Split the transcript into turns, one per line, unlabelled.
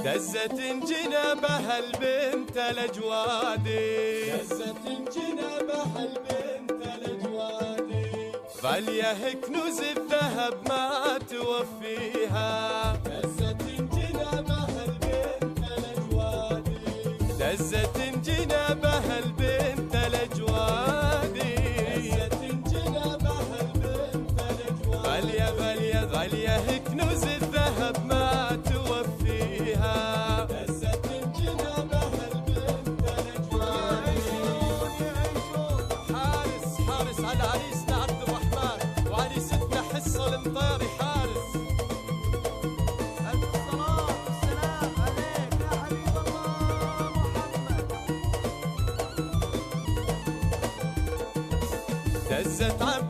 دزت جنابها البنت الاجوادي،
دزت جنابها البنت الاجوادي،
غالية كنوز الذهب ما توفيها.
دزت جنابها البنت الاجوادي،
دزت جنابها البنت الاجوادي،
دزت جنابها البنت الاجوادي،
غالية غالية غالية كنوز الذهب ما توفيها.
دزت جنابها البنت الاجوادي.
حارس حارس على عريسنا عبد الرحمن وعريستنا حصة المطيري حارس.
الصلاة والسلام عليك يا حبيب الله محمد.
دزت عبد